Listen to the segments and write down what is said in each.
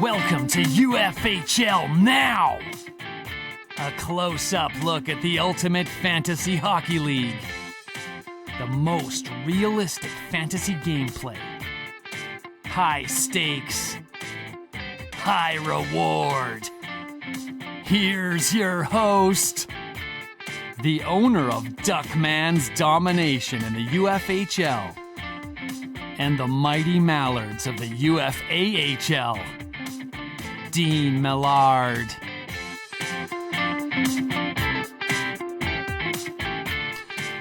Welcome to UFHL Now! A close-up look at the ultimate fantasy hockey league. The most realistic fantasy gameplay. High stakes. High reward. Here's your host, the owner of Duckman's domination in the UFHL and the mighty Mallards of the UFAHL, Dean Millard.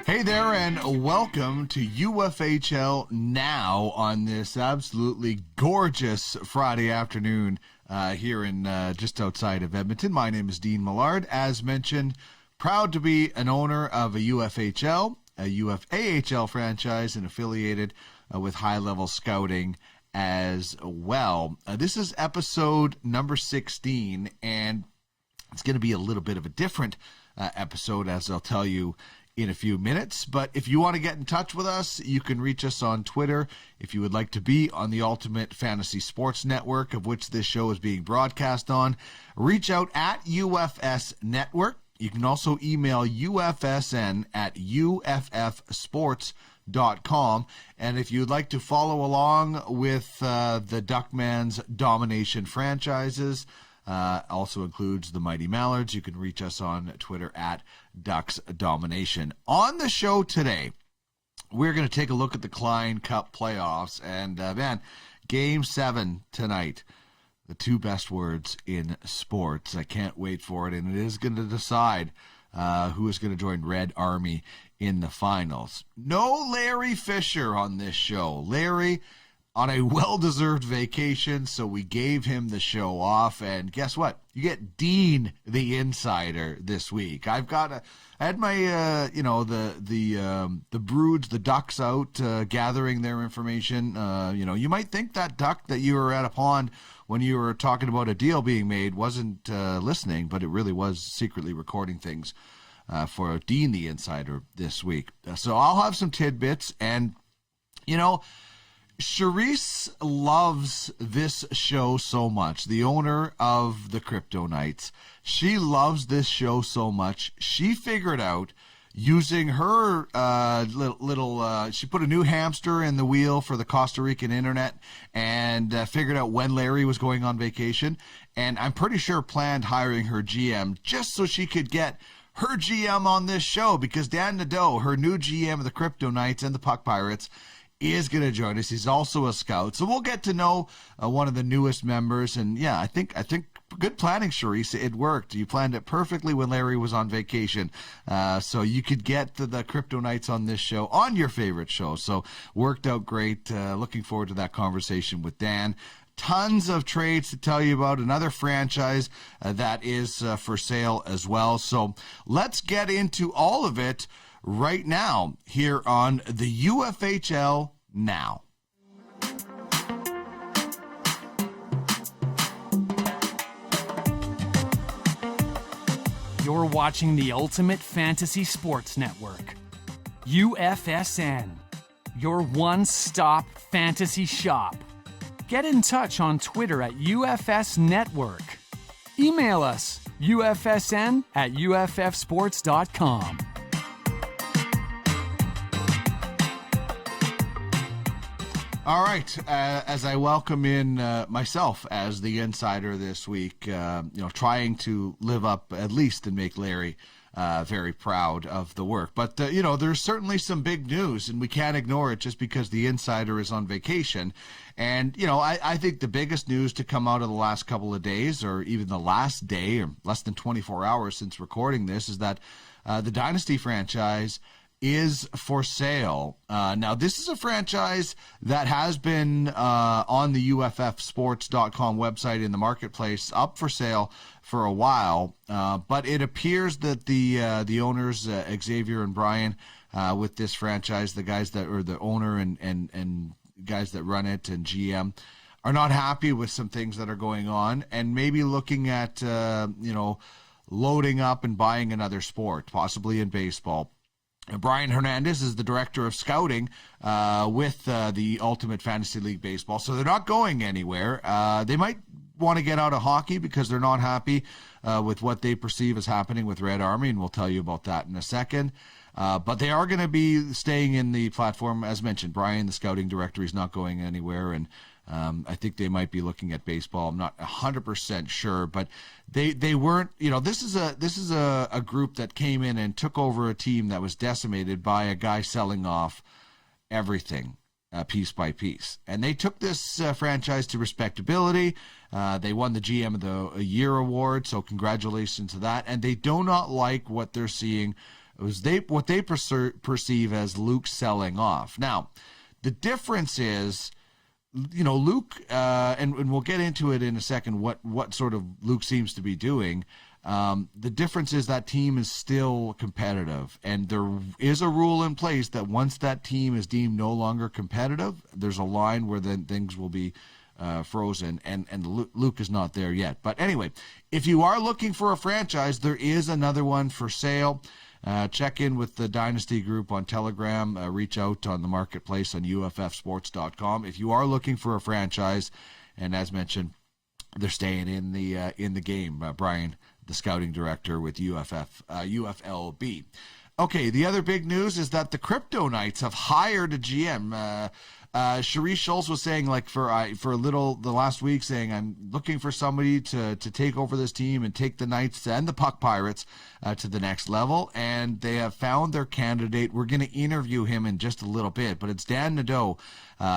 Hey there, and welcome to UFHL Now on this absolutely gorgeous Friday afternoon here in just outside of Edmonton. My name is Dean Millard. As mentioned, proud to be an owner of a UFHL, a UFAHL franchise, and affiliated with high-level scouting as well. This is episode number 16, and it's going to be a little bit of a different episode, as I'll tell you in a few minutes. But if you want to get in touch with us, you can reach us on Twitter. If you would like to be on the Ultimate Fantasy Sports Network, of which this show is being broadcast on, reach out at UFS Network. You can also email UFSN at UFFsports.com. And if you'd like to follow along with the Duckman's domination franchises, also includes the Mighty Mallards, you can reach us on Twitter at Ducks Domination. On the show today, we're going to take a look at the Klein Cup playoffs. And, man, Game 7 tonight. The two best words in sports. I can't wait for it, and it is going to decide who is going to join Red Army in the finals. No Larry Fisher on this show. Larry on a well-deserved vacation, so we gave him the show off. And guess what? You get Dean, the insider, this week. I had my, the broods, the ducks out gathering their information. You might think that duck that you were at a pond when you were talking about a deal being made wasn't listening, but it really was secretly recording things for Dean, the insider, this week. So I'll have some tidbits, and, Charisse loves this show so much, the owner of the Crypto Knights. She loves this show so much, she figured out, using her she put a new hamster in the wheel for the Costa Rican internet and figured out when Larry was going on vacation. And I'm pretty sure planned hiring her GM just so she could get her GM on this show, because Dan Nadeau, her new GM of the Crypto Knights and the Puck Pirates, is going to join us. He's also a scout. So we'll get to know one of the newest members. And yeah, I think good planning, Charisse. It worked. You planned it perfectly when Larry was on vacation. So you could get the Crypto Knights on this show, on your favorite show. So worked out great. Looking forward to that conversation with Dan. Tons of trades to tell you about. Another franchise that is for sale as well. So let's get into all of it right now here on the UFHL Now. You're watching the Ultimate Fantasy Sports Network, UFSN, your one-stop fantasy shop. Get in touch on Twitter at UFS Network. Email us, UFSN at UFFsports.com. All right, as I welcome in myself as the insider this week, trying to live up at least and make Larry very proud of the work. But, there's certainly some big news, and we can't ignore it just because the insider is on vacation. And, I think the biggest news to come out of the last couple of days, or even the last day, or less than 24 hours since recording this, is that the Dynasty franchise is for sale. Now, this is a franchise that has been on the UFFsports.com website in the marketplace, up for sale for a while, but it appears that the owners, Xavier and Brian, with this franchise, the guys that are the owner and guys that run it and GM, are not happy with some things that are going on, and maybe looking at loading up and buying another sport, possibly in baseball. Brian Hernandez is the director of scouting with the Ultimate Fantasy League Baseball, so they're not going anywhere. They might want to get out of hockey because they're not happy with what they perceive as happening with Red Army, and we'll tell you about that in a second. But they are going to be staying in the platform. As mentioned, Brian, the scouting director, is not going anywhere, and I think they might be looking at baseball. I'm not 100% sure, but they weren't. This is a group that came in and took over a team that was decimated by a guy selling off everything piece by piece, and they took this franchise to respectability. They won the GM of the Year award, so congratulations to that. And they do not like what they're seeing. What they perceive as Luke selling off. Now, the difference is, Luke, and we'll get into it in a second, what sort of Luke seems to be doing. The difference is that team is still competitive, and there is a rule in place that once that team is deemed no longer competitive, there's a line where then things will be frozen, and Luke is not there yet. But anyway, if you are looking for a franchise, there is another one for sale. Check in with the Dynasty Group on Telegram. Reach out on the marketplace on UFFsports.com. If you are looking for a franchise, and as mentioned, they're staying in the game. Brian, the scouting director with UFLB. Okay, the other big news is that the Crypto Knights have hired a GM. Cherise Schultz was saying, for a little the last week, saying, I'm looking for somebody to take over this team and take the Knights and the Puck Pirates to the next level, and they have found their candidate. We're going to interview him in just a little bit, but it's Dan Nadeau.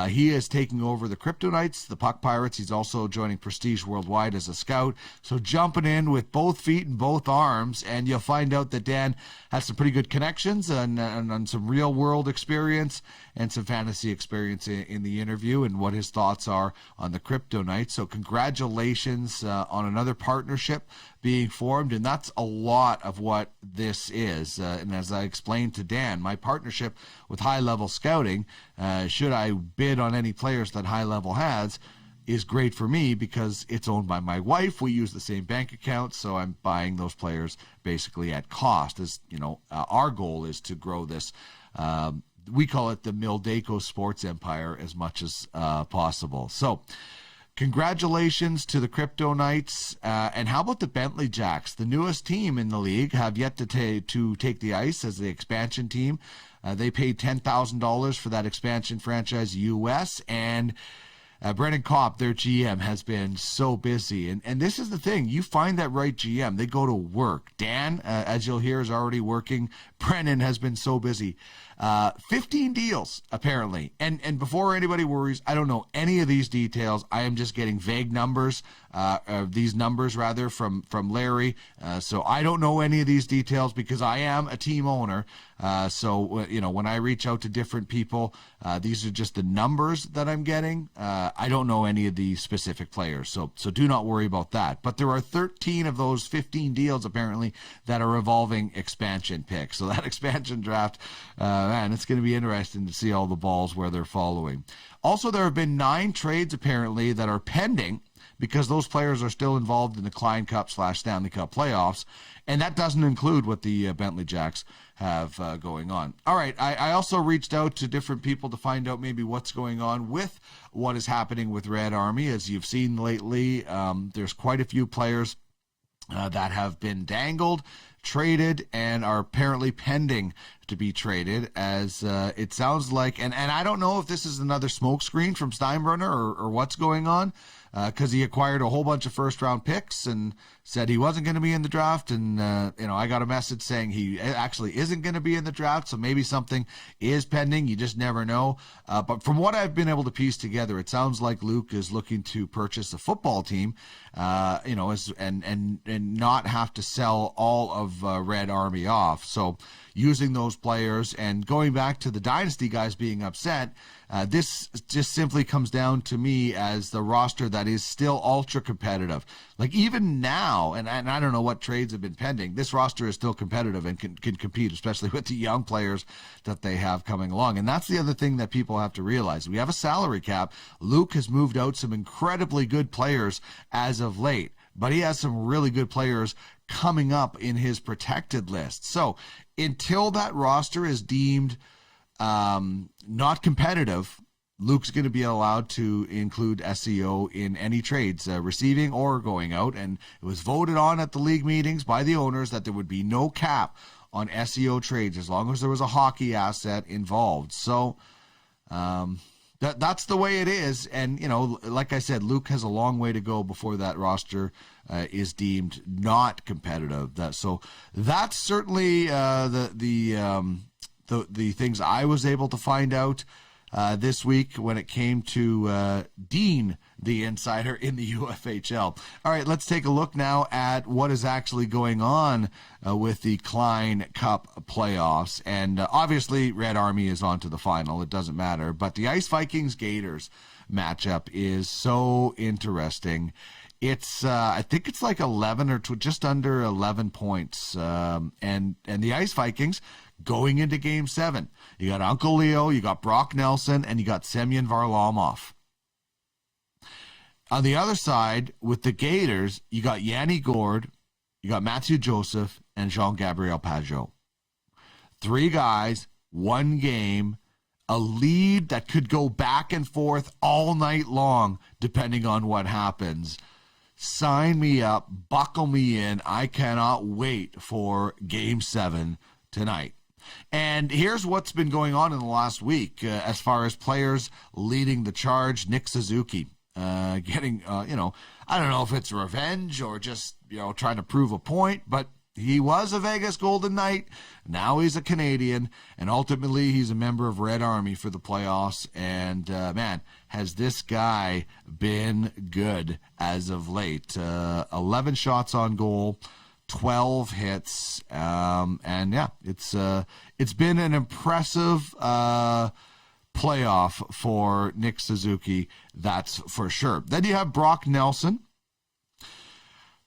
He is taking over the Crypto Knights, the Puck Pirates. He's also joining Prestige Worldwide as a scout. So jumping in with both feet and both arms, and you'll find out that Dan has some pretty good connections and some real-world experience and some fantasy experience in the interview, and what his thoughts are on the Crypto Knights. So congratulations on another partnership being formed, and that's a lot of what this is. And as I explained to Dan, my partnership with High Level Scouting, should I bid on any players that High Level has, is great for me because it's owned by my wife. We use the same bank account, so I'm buying those players basically at cost. As our goal is to grow this. We call it the Mildeco Sports Empire as much as possible. So congratulations to the Crypto Knights. And how about the Bentley Jacks? The newest team in the league have yet to take the ice as the expansion team. They paid $10,000 for that expansion franchise US, and Brendan Kopp, their GM, has been so busy. And this is the thing. You find that right GM, they go to work. Dan, as you'll hear, is already working. Brendan has been so busy. 15 deals, apparently. And before anybody worries, I don't know any of these details. I am just getting vague numbers, these numbers, rather, from Larry. So I don't know any of these details because I am a team owner. So when I reach out to different people, these are just the numbers that I'm getting. I don't know any of the specific players, so do not worry about that. But there are 13 of those 15 deals, apparently, that are involving expansion picks. So that expansion draft, man, it's going to be interesting to see all the balls where they're following. Also, there have been 9 trades, apparently, that are pending because those players are still involved in the Klein Cup / Stanley Cup playoffs, and that doesn't include what the Bentley Jacks have going on. All right, I also reached out to different people to find out maybe what's going on with what is happening with Red Army. As you've seen lately, there's quite a few players that have been dangled, traded, and are apparently pending to be traded, as it sounds like. And I don't know if this is another smokescreen from Steinbrenner or what's going on, because he acquired a whole bunch of first-round picks and said he wasn't going to be in the draft. And, I got a message saying he actually isn't going to be in the draft, so maybe something is pending. You just never know. But from what I've been able to piece together, it sounds like Luke is looking to purchase a football team, and not have to sell all of Red Army off. So using those players and going back to the Dynasty guys being upset, this just simply comes down to me as the roster that is still ultra competitive. Like even now, and I don't know what trades have been pending, this roster is still competitive and can compete, especially with the young players that they have coming along. And that's the other thing that people have to realize. We have a salary cap. Luke has moved out some incredibly good players as of late, but he has some really good players coming up in his protected list. So until that roster is deemed not competitive, Luke's going to be allowed to include SEO in any trades, receiving or going out. And it was voted on at the league meetings by the owners that there would be no cap on SEO trades as long as there was a hockey asset involved. So that's the way it is. And, like I said, Luke has a long way to go before that roster is deemed not competitive. So that's certainly the things I was able to find out this week when it came to Dean, the insider in the UFHL. All right, let's take a look now at what is actually going on with the Klein Cup playoffs. And obviously, Red Army is on to the final. It doesn't matter. But the Ice Vikings Gators matchup is so interesting. It's I think it's like 11 or just under 11 points. And the Ice Vikings going into Game 7. You got Uncle Leo, you got Brock Nelson, and you got Semyon Varlamov. On the other side, with the Gators, you got Yanni Gourde, you got Matthew Joseph, and Jean-Gabriel Pajot. 3 guys, 1 game, a lead that could go back and forth all night long, depending on what happens. Sign me up, buckle me in. I cannot wait for Game 7 tonight. And here's what's been going on in the last week as far as players leading the charge. Nick Suzuki getting, I don't know if it's revenge or just, trying to prove a point, but he was a Vegas Golden Knight. Now he's a Canadian, and ultimately he's a member of Red Army for the playoffs. And, man, has this guy been good as of late. 11 shots on goal, 12 hits, and yeah, it's been an impressive playoff for Nick Suzuki, that's for sure. Then you have Brock Nelson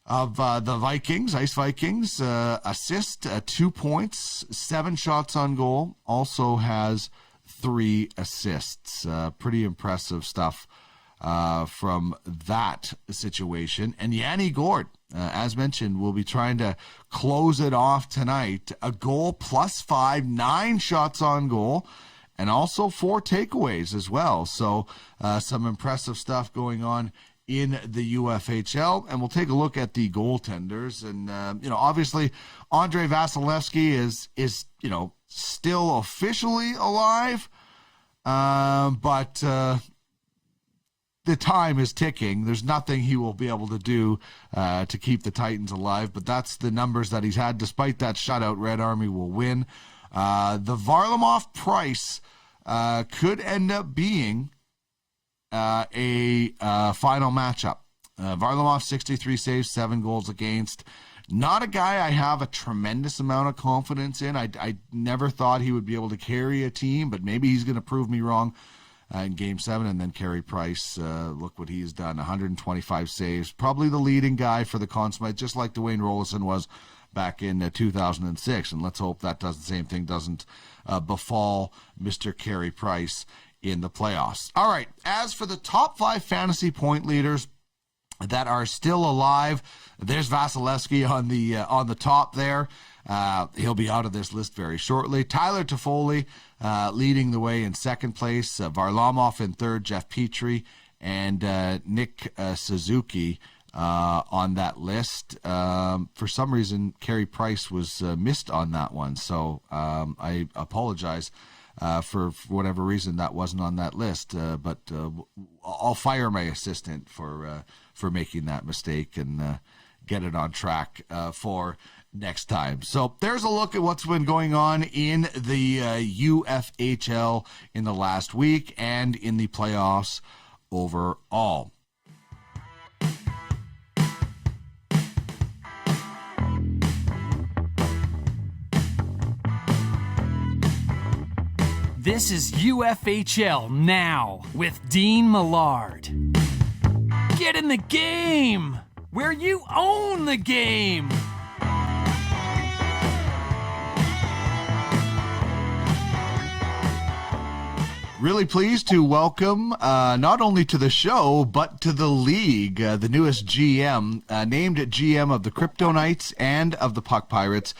of the Vikings, Ice Vikings, assist, 2 points, 7 shots on goal, also has 3 assists. Pretty impressive stuff from that situation. And Yanni Gourde, as mentioned, will be trying to close it off tonight. A goal +5, 9 shots on goal, and also 4 takeaways as well. So some impressive stuff going on in the UFHL. And we'll take a look at the goaltenders. And, obviously Andre Vasilevsky is still officially alive, but the time is ticking. There's nothing he will be able to do to keep the Titans alive, but that's the numbers that he's had. Despite that shutout, Red Army will win. The Varlamov price could end up being a final matchup. Varlamov, 63 saves, 7 goals against. Not a guy I have a tremendous amount of confidence in. I never thought he would be able to carry a team, but maybe he's going to prove me wrong in Game 7. And then Carey Price, look what he's done, 125 saves. Probably the leading guy for the Conn Smythe, just like Dwayne Rollison was back in 2006. And let's hope that the same thing doesn't befall Mr. Carey Price in the playoffs. All right, as for the top 5 fantasy point leaders that are still alive, there's Vasilevsky on the top there. He'll be out of this list very shortly. Tyler Toffoli leading the way in second place. Varlamov in third. Jeff Petrie and Nick Suzuki on that list. For some reason, Carey Price was missed on that one, so I apologize for whatever reason that wasn't on that list. But I'll fire my assistant for making that mistake and get it on track for next time. So there's a look at what's been going on in the UFHL in the last week and in the playoffs overall. This is UFHL Now with Dean Millard. Get in the game, where you own the game. Really pleased to welcome not only to the show, but to the league, the newest GM, named GM of the Crypto Knights and of the Puck Pirates.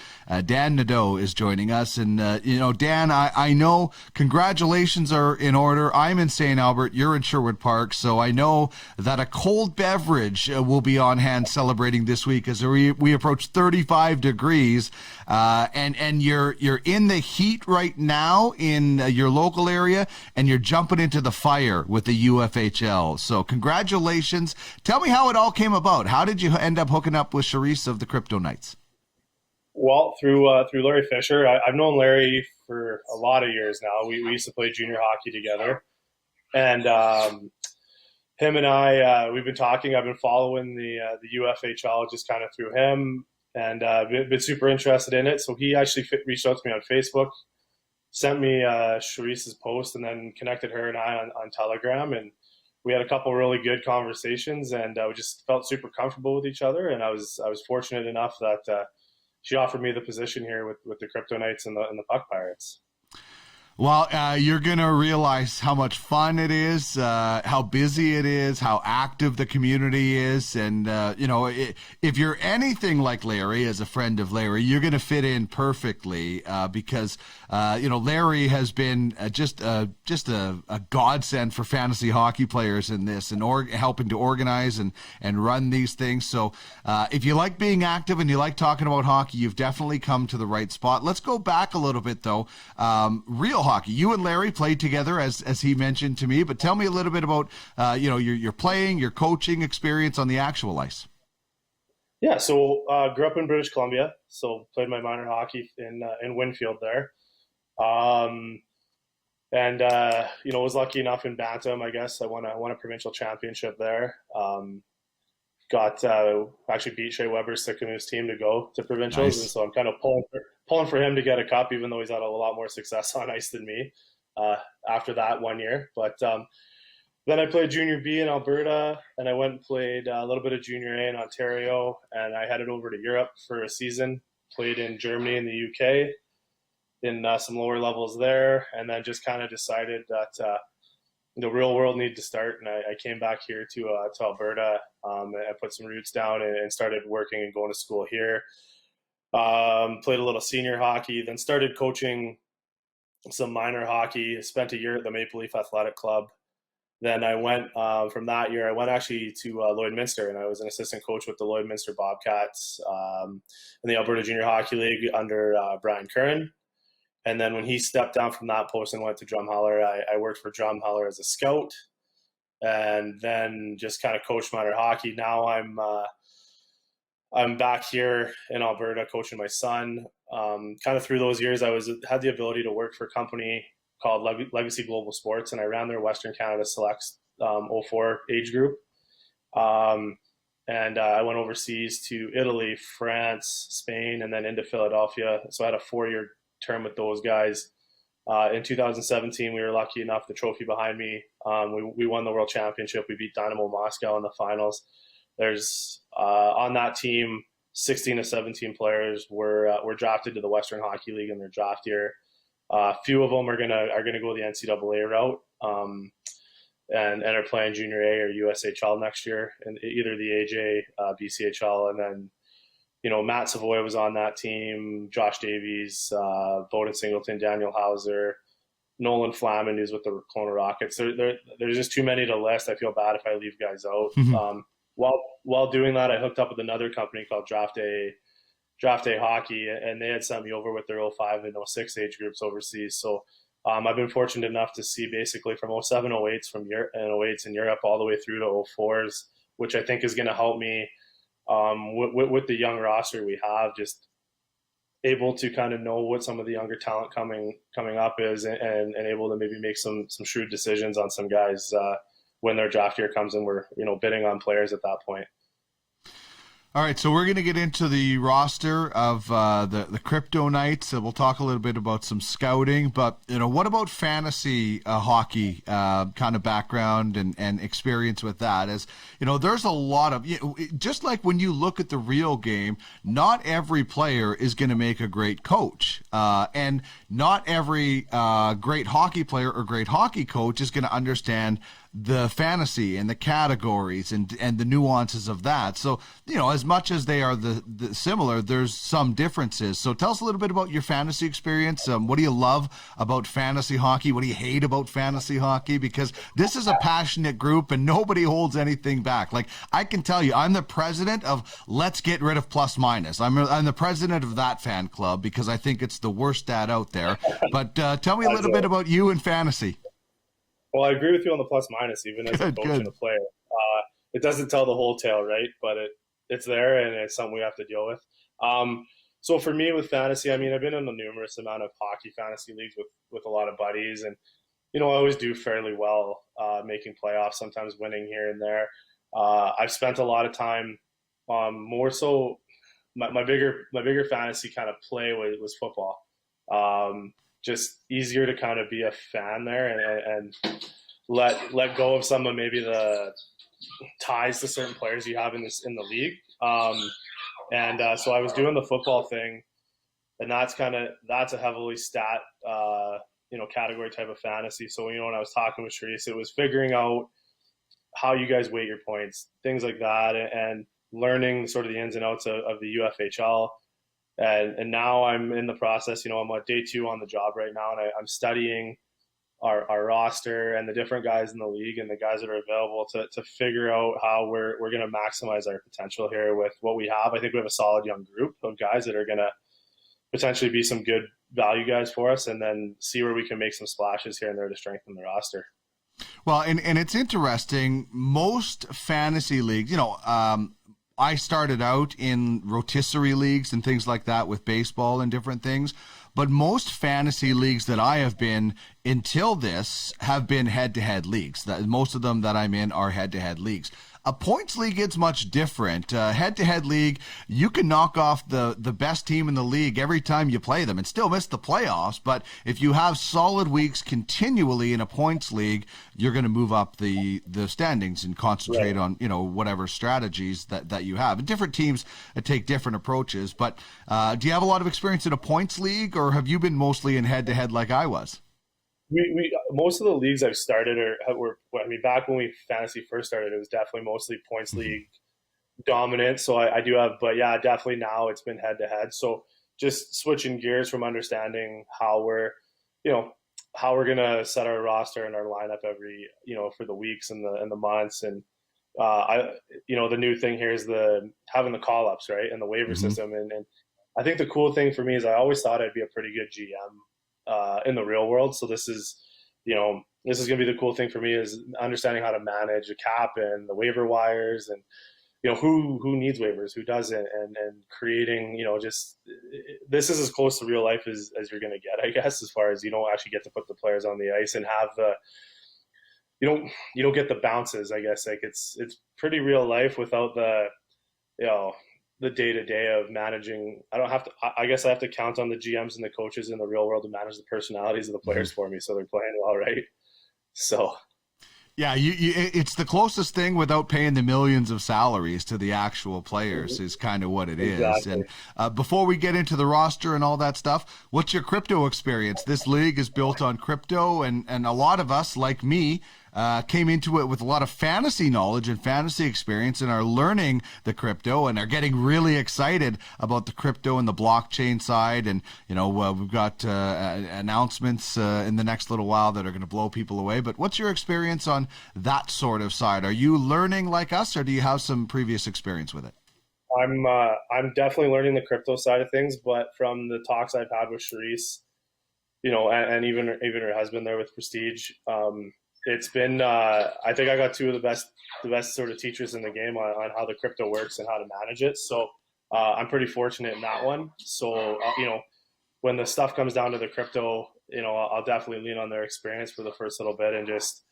Dan Nadeau is joining us. And, Dan, I know congratulations are in order. I'm in St. Albert. You're in Sherwood Park. So I know that a cold beverage will be on hand celebrating this week as we approach 35 degrees. And you're in the heat right now in your local area, and you're jumping into the fire with the UFHL. So congratulations. Tell me how it all came about. How did you end up hooking up with Charisse of the Crypto Knights? Well, through Larry Fisher. I've known Larry for a lot of years now. We used to play junior hockey together. And him and I, we've been talking. I've been following the UFHL just kind of through him, and been super interested in it. So he actually reached out to me on Facebook, sent me Charisse's post, and then connected her and I on Telegram. And we had a couple really good conversations, and we just felt super comfortable with each other. And I was fortunate enough that she offered me the position here with the Crypto Knights and the Puck Pirates. Well, you're going to realize how much fun it is, how busy it is, how active the community is. And, if you're anything like Larry, as a friend of Larry, you're going to fit in perfectly because, Larry has been just a godsend for fantasy hockey players in this and helping to organize and run these things. So if you like being active and you like talking about hockey, you've definitely come to the right spot. Let's go back a little bit, though. Real hockey. You and Larry played together, as he mentioned to me, but tell me a little bit about your playing, your coaching experience on the actual ice. Yeah, so grew up in British Columbia, so played my minor hockey in Winfield there, was lucky enough in Bantam. I guess I won a provincial championship there. Actually beat Shea Weber's Sycamores team to go to provincials, nice. And so I'm kind of pulling for him to get a cup, even though he's had a lot more success on ice than me after that 1 year. But then I played Junior B in Alberta, and I went and played a little bit of Junior A in Ontario, and I headed over to Europe for a season, played in Germany and the UK in some lower levels there, and then just kind of decided that the real world needed to start, and I came back here to Alberta and put some roots down and started working and going to school here. Played a little senior hockey, then started coaching some minor hockey, spent a year at the Maple Leaf Athletic Club. Then I went, from that year, I went actually to Lloydminster, and I was an assistant coach with the Lloydminster Bobcats in the Alberta Junior Hockey League under Brian Curran. And then when he stepped down from that post and went to Drumheller, I worked for Drumheller as a scout, and then just kind of coached minor hockey. Now I'm back here in Alberta coaching my son. Kind of through those years, had the ability to work for a company called Legacy Global Sports, and I ran their Western Canada Selects 04 age group. And I went overseas to Italy, France, Spain, and then into Philadelphia. So I had a 4-year term with those guys. In 2017, we were lucky enough, the trophy behind me, we won the World Championship. We beat Dynamo Moscow in the finals. There's on that team, 16 to 17 players were drafted to the Western Hockey League in their draft year. A few of them are gonna go the NCAA route and are playing Junior A or USHL next year, and either the AJ, BCHL, and then Matt Savoy was on that team, Josh Davies, Bowden Singleton, Daniel Hauser, Nolan Flammond, who's with the Kelowna Rockets. There's just too many to list. I feel bad if I leave guys out. Mm-hmm. While doing that, I hooked up with another company called Draft A Hockey, and they had sent me over with their 05 and 06 age groups overseas. So I've been fortunate enough to see basically from 07, 08s from Europe and 08s in Europe all the way through to 04s, which I think is going to help me with the young roster we have, just able to kind of know what some of the younger talent coming up is, and able to maybe make some shrewd decisions on some guys when their draft year comes and we're bidding on players at that point. All right, so we're going to get into the roster of the crypto nights. We'll talk a little bit about some scouting, but what about fantasy hockey kind of background and experience with that? As there's a lot of just like when you look at the real game, not every player is going to make a great coach, and not every great hockey player or great hockey coach is going to understand the fantasy and the categories and the nuances of that. So, as much as they are the similar, there's some differences. So tell us a little bit about your fantasy experience. What do you love about fantasy hockey? What do you hate about fantasy hockey? Because this is a passionate group and nobody holds anything back. Like, I can tell you, I'm the president of Let's Get Rid of Plus Minus. I'm the president of that fan club because I think it's the worst stat out there. But tell me a little bit about you and fantasy. Well, I agree with you on the plus minus, even as a coach and a player. It doesn't tell the whole tale, right? But it's there, and it's something we have to deal with. So for me with fantasy, I mean, I've been in a numerous amount of hockey fantasy leagues with a lot of buddies, and I always do fairly well, making playoffs, sometimes winning here and there. I've spent a lot of time, more so. My bigger fantasy kind of play was football. Just easier to kind of be a fan there and let go of some of maybe the ties to certain players you have in the league. So I was doing the football thing, and that's a heavily stat category type of fantasy. So when I was talking with Sharice, it was figuring out how you guys weight your points, things like that, and learning sort of the ins and outs of the UFHL. And now I'm in the process, I'm on day 2 on the job right now, and I'm studying our roster and the different guys in the league and the guys that are available to figure out how we're going to maximize our potential here with what we have. I think we have a solid young group of guys that are going to potentially be some good value guys for us, and then see where we can make some splashes here and there to strengthen the roster. Well, and it's interesting. Most fantasy leagues, I started out in rotisserie leagues and things like that with baseball and different things. But most fantasy leagues that I have been until this have been head-to-head leagues. Most of them that I'm in are head-to-head leagues. A points league is much different. Head-to-head league, you can knock off the best team in the league every time you play them and still miss the playoffs. But if you have solid weeks continually in a points league, you're going to move up the standings and concentrate on whatever strategies that you have. And different teams take different approaches. But do you have a lot of experience in a points league, or have you been mostly in head-to-head like I was? We most of the leagues I've started were back when we fantasy first started, it was definitely mostly points league dominant. So I do have, but yeah, definitely now it's been head to head. So just switching gears from understanding how we're gonna set our roster and our lineup every for the weeks and the months, and the new thing here is having the call ups, right, and the waiver system, and I think the cool thing for me is I always thought I'd be a pretty good GM in the real world. So this is going to be the cool thing for me, is understanding how to manage a cap and the waiver wires, and who needs waivers, who doesn't, and creating just this is as close to real life as you're going to get, I guess, as far as you don't actually get to put the players on the ice and have you don't get the bounces, I guess. Like it's pretty real life without the the day-to-day of managing. I guess I have to count on the GMs and the coaches in the real world to manage the personalities of the players for me, so they're playing well, right? So yeah, it's the closest thing without paying the millions of salaries to the actual players is kind of what it is. And before we get into the roster and all that stuff, what's your crypto experience? This league is built on crypto, and a lot of us, like me, came into it with a lot of fantasy knowledge and fantasy experience and are learning the crypto and are getting really excited about the crypto and the blockchain side. And, we've got announcements in the next little while that are going to blow people away. But what's your experience on that sort of side? Are you learning like us, or do you have some previous experience with it? I'm definitely learning the crypto side of things, but from the talks I've had with Sharice, and even her husband there with Prestige, it's been I think I got two of the best sort of teachers in the game on how the crypto works and how to manage it. So I'm pretty fortunate in that one. So when the stuff comes down to the crypto, I'll definitely lean on their experience for the first little bit and just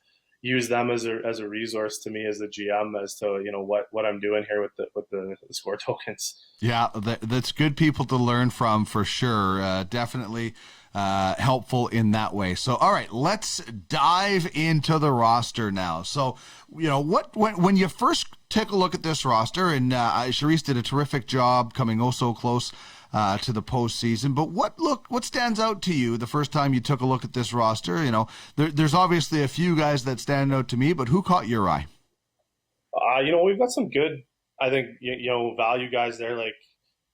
use them as a resource to me as a GM as to, you know, what I'm doing here with the score tokens. Yeah, that's good people to learn from for sure. Definitely helpful in that way. So, all right, let's dive into the roster now. So, you know, when you first take a look at this roster, and Charisse did a terrific job coming so close to the postseason. But what stands out to you the first time you took a look at this roster? You know, there's obviously a few guys that stand out to me, but who caught your eye? You know, we've got some good, I think, you know, value guys there. Like,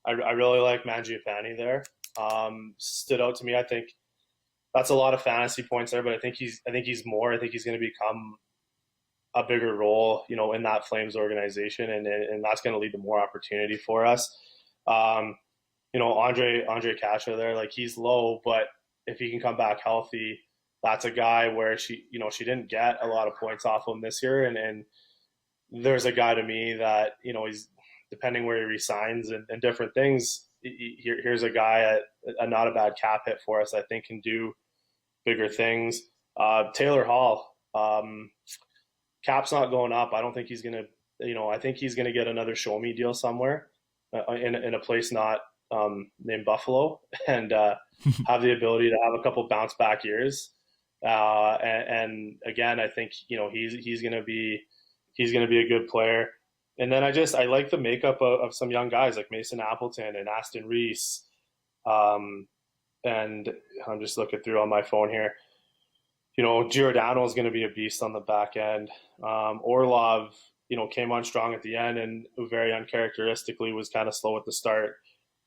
I really like Mangiapane there. Stood out to me. I think that's a lot of fantasy points there, but I think he's more. I think he's going to become a bigger role, you know, in that Flames organization, and that's going to lead to more opportunity for us. You know, Andre Kasha there, like, he's low, but if he can come back healthy, that's a guy where she didn't get a lot of points off him this year, and there's a guy to me that, you know, he's, depending where he resigns and different things, here's a guy at not a bad cap hit for us, I think can do bigger things. Taylor Hall, cap's not going up. I don't think he's gonna, you know, I think he's gonna get another show me deal somewhere in a place not named Buffalo, and have the ability to have a couple bounce back years. And again, I think, you know, he's gonna be a good player. And then I like the makeup of some young guys like Mason Appleton and Aston Reese. And I'm just looking through on my phone here. You know, Giordano is going to be a beast on the back end. Orlov, you know, came on strong at the end and very uncharacteristically was kind of slow at the start.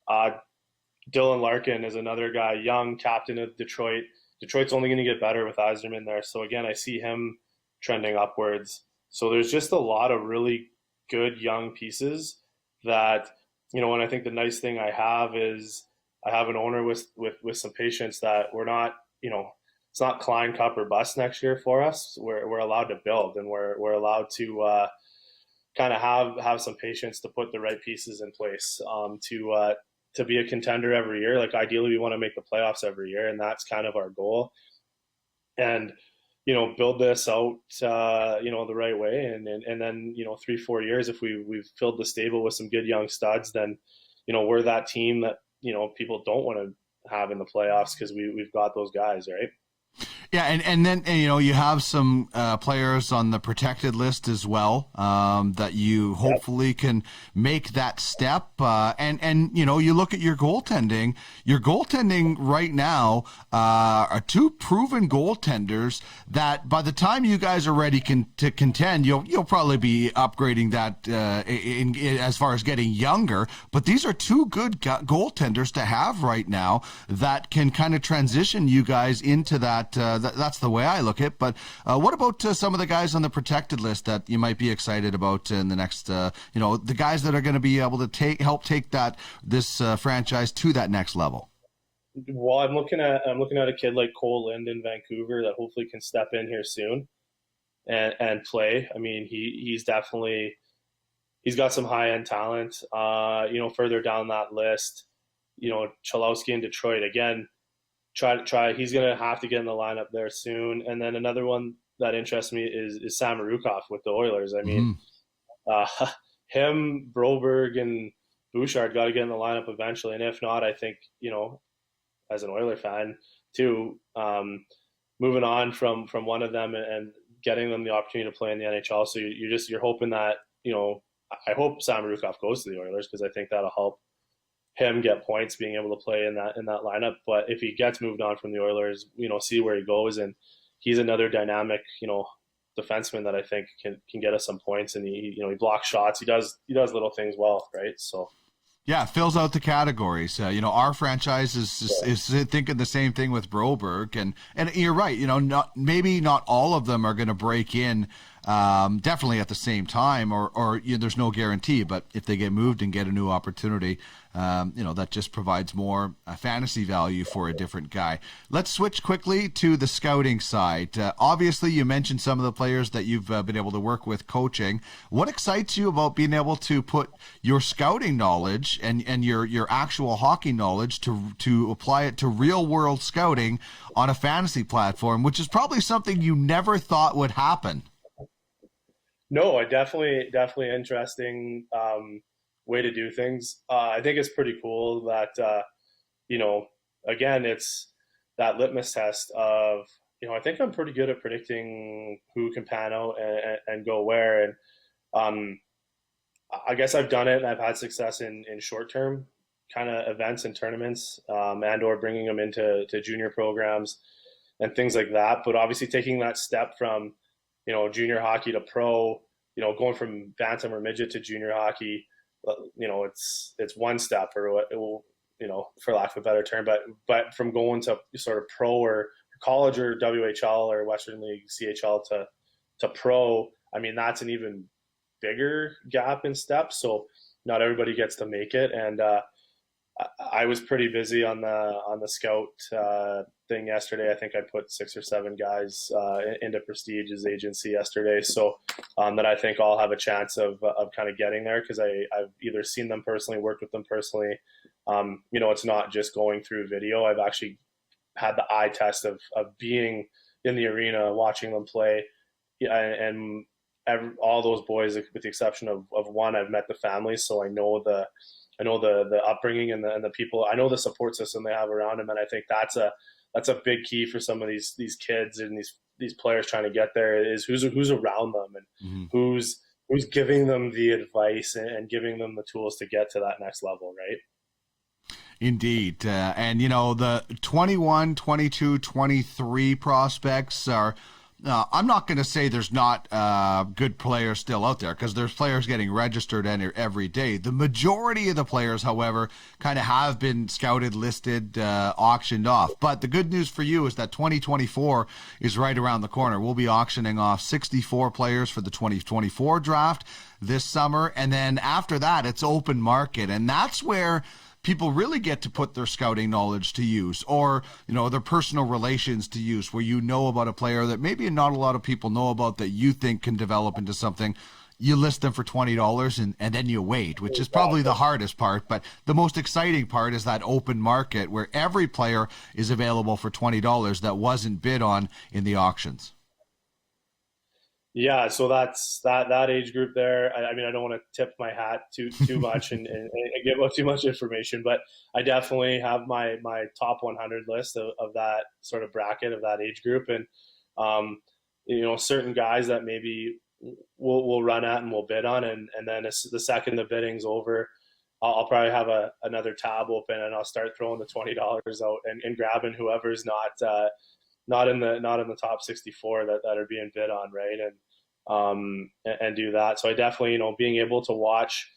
Dylan Larkin is another guy, young captain of Detroit. Detroit's only going to get better with Yzerman there. So again, I see him trending upwards. So there's just a lot of really good young pieces that, you know, and I think the nice thing I have is I have an owner with some patience that we're not, you know, it's not Klein Cup or bust next year for us. We're allowed to build, and we're allowed to kind of have some patience to put the right pieces in place to be a contender every year. Like, ideally we want to make the playoffs every year, and that's kind of our goal. And, you know, build this out, you know, the right way. And then, you know, 3-4 years, if we've filled the stable with some good young studs, then, you know, we're that team that, you know, people don't want to have in the playoffs because we've got those guys, right? Yeah, and then, you know, you have some players on the protected list as well that you hopefully can make that step. And you know, you look at your goaltending. Your goaltending right now are two proven goaltenders that by the time you guys are ready to contend, you'll probably be upgrading that in as far as getting younger. But these are two good goaltenders to have right now that can kind of transition you guys into that. That's the way I look at it. But what about some of the guys on the protected list that you might be excited about in the next, you know, the guys that are going to be able to help take this franchise to that next level? Well, I'm looking at a kid like Cole Lind in Vancouver that hopefully can step in here soon and play. I mean, he's got some high end talent. You know, further down that list, you know, Chalowski in Detroit again. Try. He's going to have to get in the lineup there soon. And then another one that interests me is Sam Rukov with the Oilers. I mean, him, Broberg, and Bouchard got to get in the lineup eventually. And if not, I think, you know, as an Oiler fan too, moving on from one of them and getting them the opportunity to play in the NHL. So you're hoping that, you know, I hope Sam Rukov goes to the Oilers because I think that'll help him get points being able to play in that lineup. But if he gets moved on from the Oilers, you know, see where he goes. And he's another dynamic, you know, defenseman that I think can get us some points. And he blocks shots. He does little things well, right? So yeah, fills out the categories. You know, our franchise is thinking the same thing with Broberg, and you're right. You know, maybe not all of them are going to break in definitely at the same time, or there's no guarantee, but if they get moved and get a new opportunity, that just provides more fantasy value for a different guy. Let's switch quickly to the scouting side. Obviously, you mentioned some of the players that you've been able to work with coaching. What excites you about being able to put your scouting knowledge and your actual hockey knowledge to apply it to real world scouting on a fantasy platform, which is probably something you never thought would happen? No, definitely interesting way to do things. I think it's pretty cool that again, it's that litmus test of I think I'm pretty good at predicting who can pan out and go where, and I guess I've done it and I've had success in short term kind of events and tournaments, and or bringing them into junior programs and things like that. But obviously, taking that step from junior hockey to pro, going from bantam or midget to junior hockey, it's one step, or for lack of a better term, but from going to sort of pro or college or WHL or Western League CHL to pro, I mean, that's an even bigger gap in steps. So not everybody gets to make it. And I was pretty busy on the scout thing yesterday. I think I put 6 or 7 guys into Prestige's agency yesterday, so that I think all have a chance of kind of getting there, because I've either seen them personally, worked with them personally. It's not just going through video. I've actually had the eye test of being in the arena, watching them play, and all those boys, with the exception of one, I've met the families, so I know the upbringing and the people. I know the support system they have around them, and I think that's a big key for some of these kids and these players trying to get there, is who's around them and who's giving them the advice and giving them the tools to get to that next level, right? Indeed. And the 21, 22, 23 prospects are, I'm not going to say there's not good players still out there, because there's players getting registered every day. The majority of the players, however, kind of have been scouted, listed, auctioned off. But the good news for you is that 2024 is right around the corner. We'll be auctioning off 64 players for the 2024 draft this summer. And then after that, it's open market. And that's where people really get to put their scouting knowledge to use, or their personal relations to use, where about a player that maybe not a lot of people know about that you think can develop into something. You list them for $20 and then you wait, which is probably the hardest part. But the most exciting part is that open market where every player is available for $20 that wasn't bid on in the auctions. Yeah, so that's that age group there. I mean, I don't want to tip my hat too much and give out too much information, but I definitely have my top 100 list of that sort of bracket of that age group, and certain guys that maybe we'll run at and we'll bid on, and then the second the bidding's over, I'll probably have another tab open and I'll start throwing the $20 out and grabbing whoever's not in the top 64 that are being bid on, right? And do that. So I definitely, being able to watch,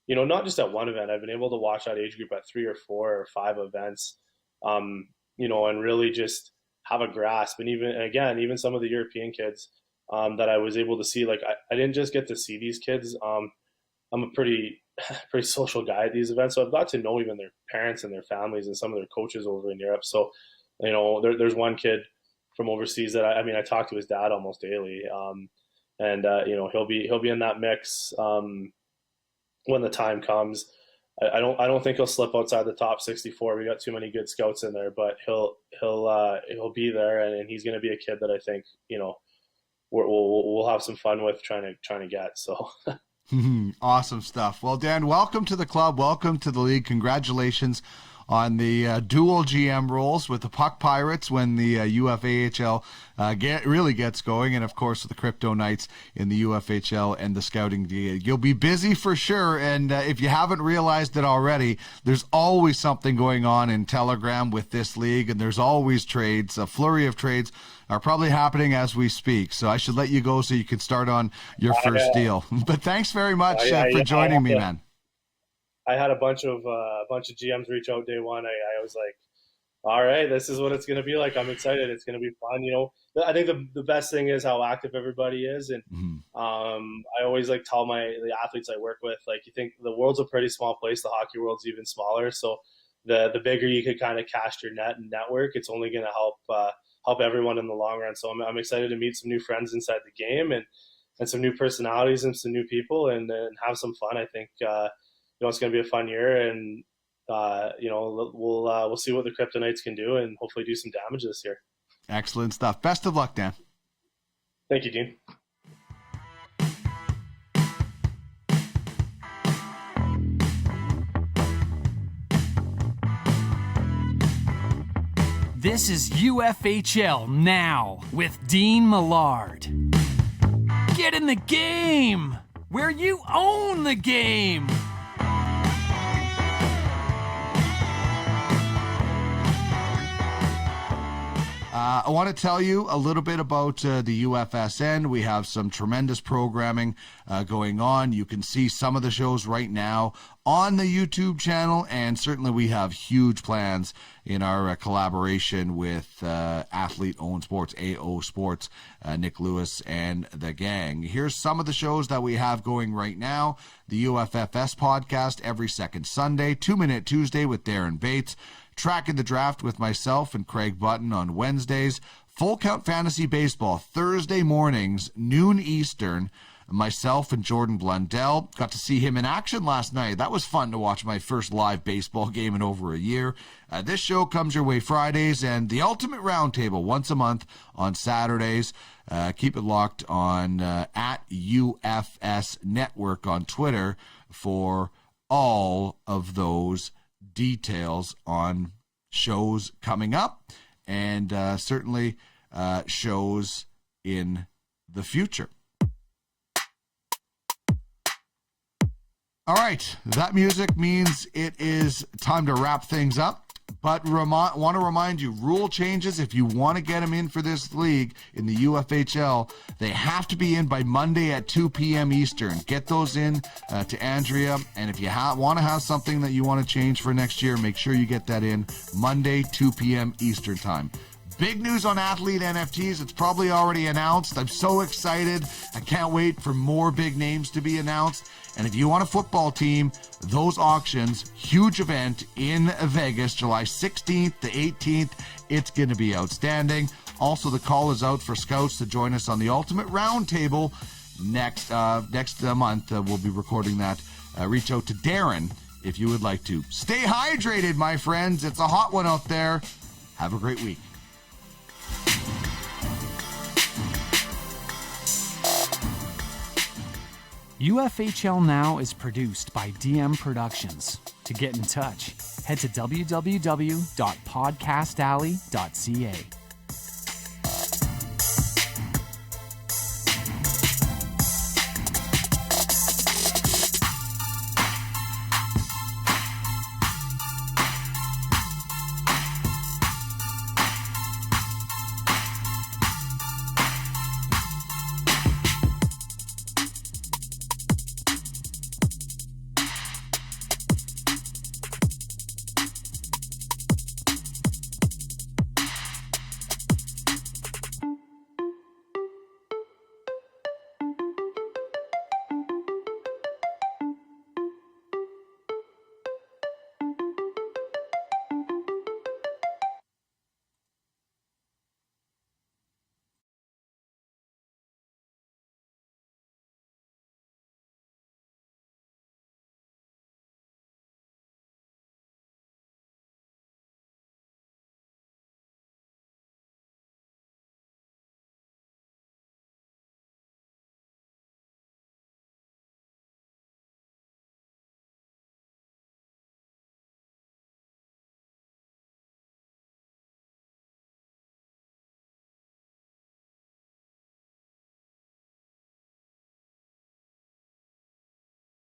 not just at one event, I've been able to watch that age group at 3 or 4 or 5 events, and really just have a grasp. And even some of the European kids that I was able to see, like I didn't just get to see these kids. I'm a pretty social guy at these events, so I've got to know even their parents and their families and some of their coaches over in Europe. So, there's one kid from overseas that I talk to his dad almost daily, and he'll be in that mix when the time comes. I don't think he'll slip outside the top 64. We got too many good scouts in there, but he'll be there, and he's going to be a kid that I think we'll have some fun with trying to get. So. Awesome stuff. Well, Dan, welcome to the club. Welcome to the league. Congratulations on the dual GM roles with the Puck Pirates when the UFAHL really gets going, and of course with the Crypto Knights in the UFHL and the Scouting DA. You'll be busy for sure, and if you haven't realized it already, there's always something going on in Telegram with this league, and there's always trades. A flurry of trades are probably happening as we speak, so I should let you go so you can start on your first deal. But thanks very much for joining me, man. I had a bunch of GMs reach out day one. I was like, All right, this is what it's going to be like. I'm excited. It's going to be fun. I think the best thing is how active everybody is, and I always like tell the athletes I work with, like, you think the world's a pretty small place. The hockey world's even smaller. So the bigger you could kind of cast your net and network, it's only going to help everyone in the long run. So I'm excited to meet some new friends inside the game and some new personalities and some new people and have some fun. I think it's going to be a fun year, and we'll see what the Kryptonites can do and hopefully do some damage this year. Excellent stuff. Best of luck, Dan. Thank you, Dean. This is UFHL Now with Dean Millard. Get in the game, where you own the game. I want to tell you a little bit about the UFSN. We have some tremendous programming going on. You can see some of the shows right now on the YouTube channel, and certainly we have huge plans in our collaboration with Athlete Owned Sports, AO Sports, Nick Lewis and the gang. Here's some of the shows that we have going right now. The UFFS podcast every second Sunday, 2 Minute Tuesday with Darren Bates, Tracking the Draft with myself and Craig Button on Wednesdays, Full Count Fantasy Baseball Thursday mornings, noon Eastern. Myself and Jordan Blundell got to see him in action last night. That was fun to watch, my first live baseball game in over a year. This show comes your way Fridays, and the Ultimate Roundtable once a month on Saturdays. Keep it locked on at UFS Network on Twitter for all of those details on shows coming up and certainly shows in the future. All right, that music means it is time to wrap things up. But want to remind you, rule changes. If you want to get them in for this league in the UFHL, they have to be in by Monday at 2 p.m. Eastern. Get those in to Andrea. And if you want to have something that you want to change for next year, make sure you get that in Monday, 2 p.m. Eastern time. Big news on athlete NFTs. It's probably already announced. I'm so excited. I can't wait for more big names to be announced. And if you want a football team, those auctions, huge event in Vegas, July 16th to 18th. It's going to be outstanding. Also, the call is out for scouts to join us on the Ultimate Roundtable next month. We'll be recording that. Reach out to Darren if you would like to. Stay hydrated, my friends. It's a hot one out there. Have a great week. UFHL Now is produced by DM Productions. To get in touch, head to www.podcastalley.ca.